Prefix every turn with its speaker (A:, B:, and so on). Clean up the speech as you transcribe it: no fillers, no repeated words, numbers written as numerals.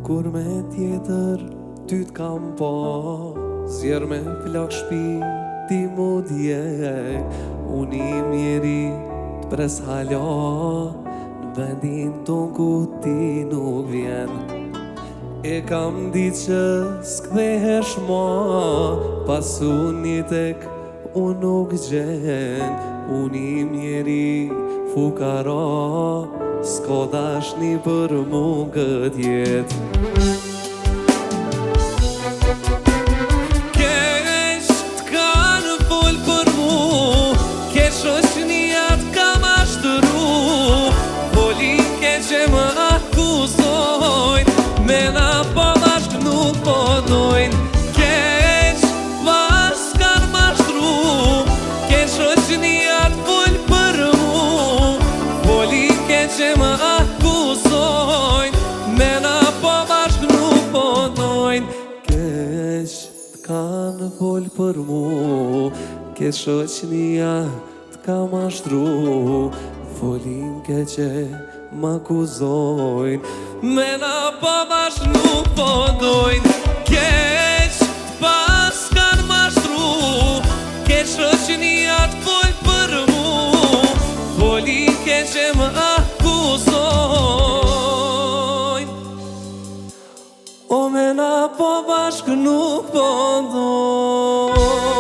A: Kur me tjetër ty t'kam pa, zjer me plak shpi ti mu djek. Unë I mjeri t'pres hala, në vendin ton ku ti nuk vjen. E kam dit që s'kthehesh ma, pas unë tek unë nuk gjen. Unë I mjeri fukara, s'ka dashni për mu kët jet. Keq t'kanë fol për mu, keq shoqnia t'ka mashtru, folin keq e më akuzojnë, me na po bashk nuk po dojnë. Keq pas kanë mashtru, keq shoqnia t'fol për mu, folin keq e më akuzojnë, me na po bashk nuk po dojnë. Keq t'kanë fol për mu, keq shoqnia t'ka mashtru, folin keq e më akuzojnë, me na po bashk nuk po dojnë. Keq pas kanë mashtru, keq shoqnia t'fol për mu, folin keq e më akuzojnë, o me na po bashk nuk po dojnë.